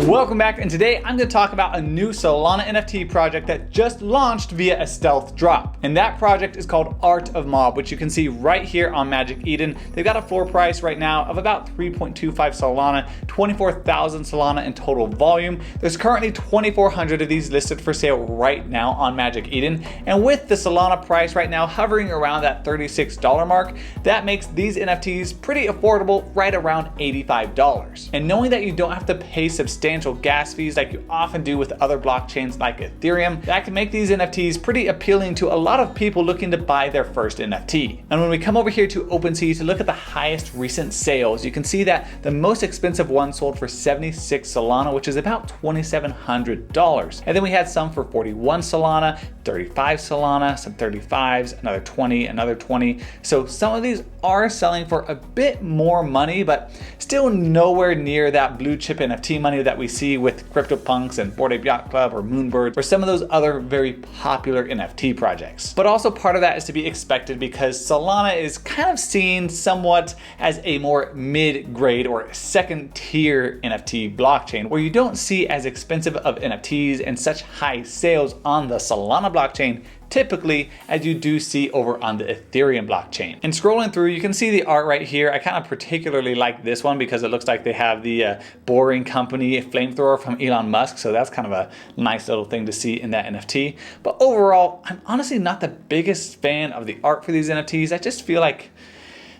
Welcome back, and today I'm going to talk about a new Solana NFT project that just launched via a stealth drop. And that project is called Art of Mob, which you can see right here on Magic Eden. They've got a floor price right now of about 3.25 Solana, 24,000 Solana in total volume. There's currently 2,400 of these listed for sale right now on Magic Eden. And with the Solana price right now hovering around that $36 mark, that makes these NFTs pretty affordable, right around $85. And knowing that you don't have to pay substantial gas fees like you often do with other blockchains like Ethereum, that can make these NFTs pretty appealing to a lot of people looking to buy their first NFT. And when we come over here to OpenSea to look at the highest recent sales, you can see that the most expensive one sold for 76 Solana, which is about $2,700. And then we had some for 41 Solana, 35 Solana, some 35s, another 20, another 20. So some of these are selling for a bit more money, but still nowhere near that blue chip NFT money that we see with CryptoPunks and Bored Ape Yacht Club or Moonbird or some of those other very popular NFT projects. But also part of that is to be expected because Solana is kind of seen somewhat as a more mid-grade or second tier NFT blockchain where you don't see as expensive of NFTs and such high sales on the Solana blockchain typically as you do see over on the Ethereum blockchain. And scrolling through, you can see the art right here. I kind of particularly like this one because it looks like they have the Boring Company flamethrower from Elon Musk. So that's kind of a nice little thing to see in that NFT. But overall, I'm honestly not the biggest fan of the art for these NFTs. I just feel like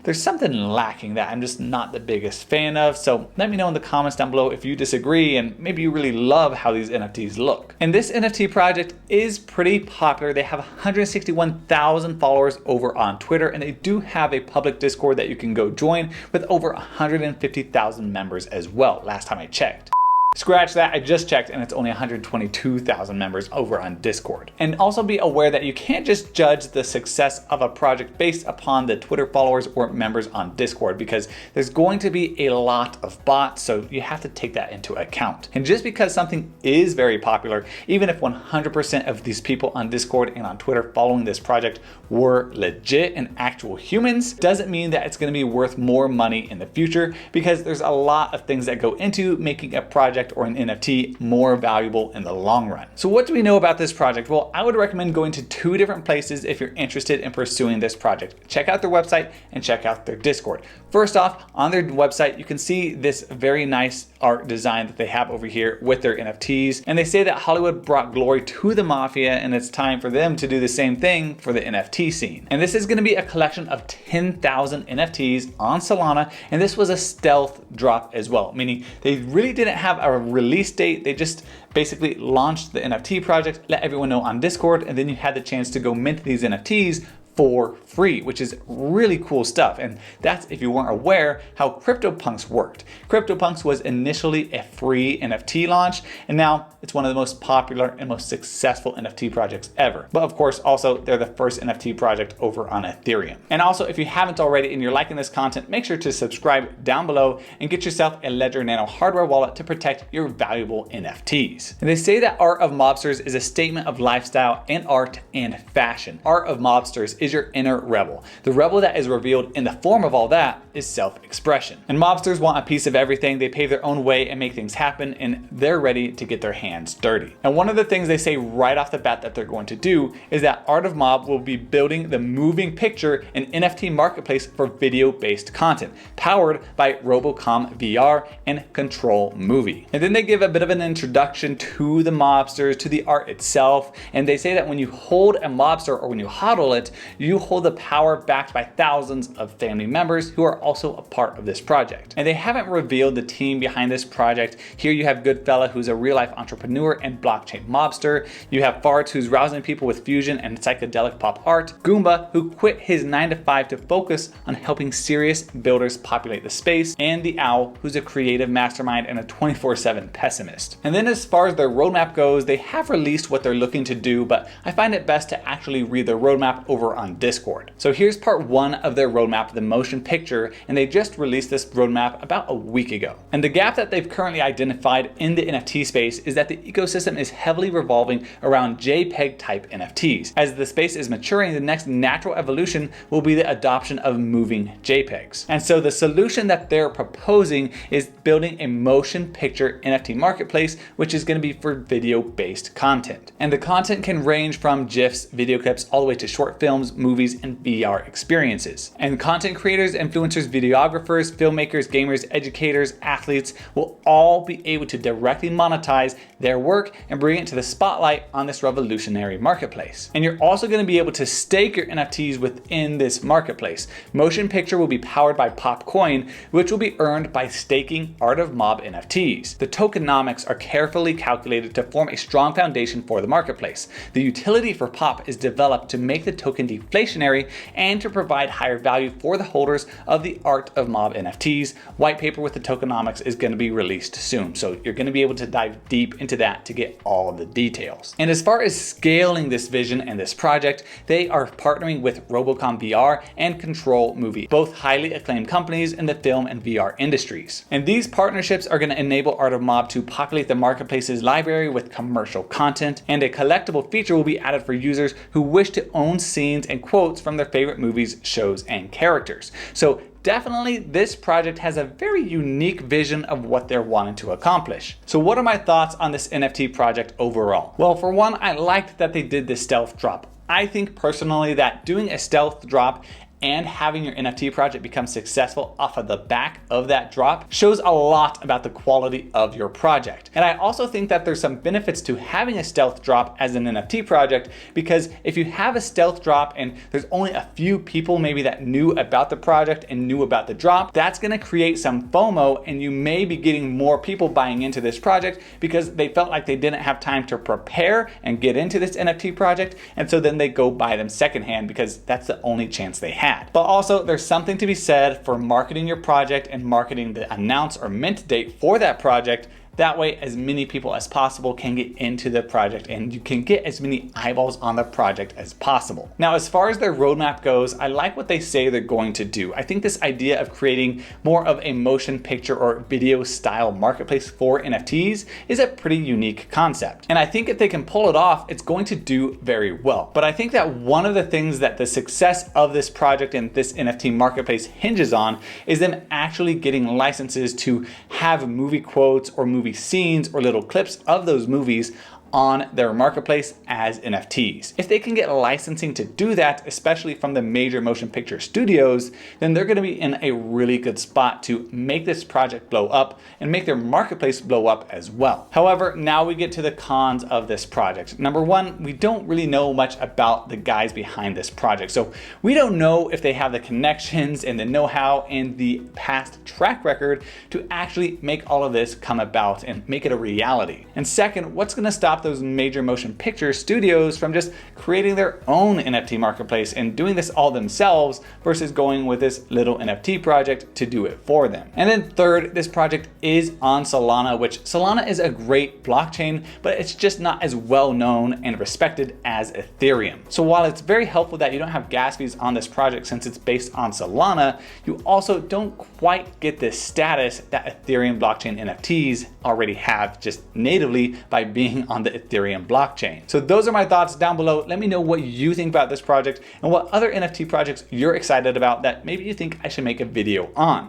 there's something lacking that I'm just not the biggest fan of. So let me know in the comments down below if you disagree and maybe you really love how these NFTs look. And this NFT project is pretty popular. They have 161,000 followers over on Twitter, and they do have a public Discord that you can go join with over 150,000 members as well, last time I checked. Scratch that, I just checked and it's only 122,000 members over on Discord. And also be aware that you can't just judge the success of a project based upon the Twitter followers or members on Discord because there's going to be a lot of bots, so you have to take that into account. And just because something is very popular, even if 100% of these people on Discord and on Twitter following this project were legit and actual humans, doesn't mean that it's going to be worth more money in the future because there's a lot of things that go into making a project or an NFT more valuable in the long run. So what do we know about this project? Well, I would recommend going to two different places if you're interested in pursuing this project. Check out their website and check out their Discord. First off, on their website, you can see this very nice art design that they have over here with their NFTs. And they say that Hollywood brought glory to the mafia and it's time for them to do the same thing for the NFT scene. And this is going to be a collection of 10,000 NFTs on Solana. And this was a stealth drop as well, meaning they really didn't have a release date. They just basically launched the NFT project, let everyone know on Discord, and then you had the chance to go mint these NFTs for free, which is really cool stuff. And that's, if you weren't aware, how CryptoPunks worked. CryptoPunks was initially a free NFT launch, and now it's one of the most popular and most successful NFT projects ever. But of course, also they're the first NFT project over on Ethereum. And also, if you haven't already and you're liking this content, make sure to subscribe down below and get yourself a Ledger Nano hardware wallet to protect your valuable NFTs. And they say that Art of Mobsters is a statement of lifestyle and art and fashion. Art of Mobsters is your inner rebel. The rebel that is revealed in the form of all that is self-expression. And mobsters want a piece of everything. They pave their own way and make things happen, and they're ready to get their hands dirty. And one of the things they say right off the bat that they're going to do is that Art of Mob will be building the moving picture and NFT marketplace for video-based content, powered by Robocom VR and Control Movie. And then they give a bit of an introduction to the mobsters, to the art itself, and they say that when you hold a mobster or when you hodl it, you hold the power backed by thousands of family members who are also a part of this project. And they haven't revealed the team behind this project. Here you have Goodfella, who's a real life entrepreneur and blockchain mobster. You have Farts, who's rousing people with fusion and psychedelic pop art. Goomba, who quit his 9-to-5 to focus on helping serious builders populate the space. And the Owl, who's a creative mastermind and a 24/7 pessimist. And then as far as their roadmap goes, they have released what they're looking to do, but I find it best to actually read the roadmap over on on Discord. So here's part one of their roadmap, the motion picture, and they just released this roadmap about a week ago. And the gap that they've currently identified in the NFT space is that the ecosystem is heavily revolving around JPEG type NFTs. As the space is maturing, the next natural evolution will be the adoption of moving JPEGs. And so the solution that they're proposing is building a motion picture NFT marketplace, which is going to be for video-based content. And the content can range from GIFs, video clips, all the way to short films, movies, and VR experiences. And content creators, influencers, videographers, filmmakers, gamers, educators, athletes will all be able to directly monetize their work and bring it to the spotlight on this revolutionary marketplace. And you're also going to be able to stake your NFTs within this marketplace. Motion picture will be powered by Popcoin, which will be earned by staking Art of Mob NFTs. The tokenomics are carefully calculated to form a strong foundation for the marketplace. The utility for Pop is developed to make the token deflationary and to provide higher value for the holders of the Art of Mob NFTs. White paper with the tokenomics is going to be released soon, so you're going to be able to dive deep into that to get all of the details. And as far as scaling this vision and this project, they are partnering with Robocom VR and Control Movie, both highly acclaimed companies in the film and VR industries. And these partnerships are going to enable Art of Mob to populate the marketplace's library with commercial content, and a collectible feature will be added for users who wish to own scenes and quotes from their favorite movies, shows, and characters. So definitely this project has a very unique vision of what they're wanting to accomplish. So what are my thoughts on this NFT project overall? Well, for one, I liked that they did this stealth drop. I think personally that doing a stealth drop and having your NFT project become successful off of the back of that drop shows a lot about the quality of your project. And I also think that there's some benefits to having a stealth drop as an NFT project, because if you have a stealth drop and there's only a few people maybe that knew about the project and knew about the drop, that's gonna create some FOMO, and you may be getting more people buying into this project because they felt like they didn't have time to prepare and get into this NFT project, and so then they go buy them secondhand because that's the only chance they have. But also there's something to be said for marketing your project and marketing the announce or mint date for that project. That way, as many people as possible can get into the project and you can get as many eyeballs on the project as possible. Now, as far as their roadmap goes, I like what they say they're going to do. I think this idea of creating more of a motion picture or video style marketplace for NFTs is a pretty unique concept. And I think if they can pull it off, it's going to do very well. But I think that one of the things that the success of this project and this NFT marketplace hinges on is them actually getting licenses to have movie quotes or movie scenes or little clips of those movies on their marketplace as NFTs. If they can get licensing to do that, especially from the major motion picture studios, then they're going to be in a really good spot to make this project blow up and make their marketplace blow up as well. However, now we get to the cons of this project. Number one, we don't really know much about the guys behind this project. So we don't know if they have the connections and the know-how and the past track record to actually make all of this come about and make it a reality. And second, what's going to stop those major motion picture studios from just creating their own NFT marketplace and doing this all themselves versus going with this little NFT project to do it for them? And then third, this project is on Solana, which Solana is a great blockchain, but it's just not as well known and respected as Ethereum. So while it's very helpful that you don't have gas fees on this project since it's based on Solana, you also don't quite get this status that Ethereum blockchain NFTs already have just natively by being on the Ethereum blockchain. So those are my thoughts down below. Let me know what you think about this project and what other NFT projects you're excited about that maybe you think I should make a video on.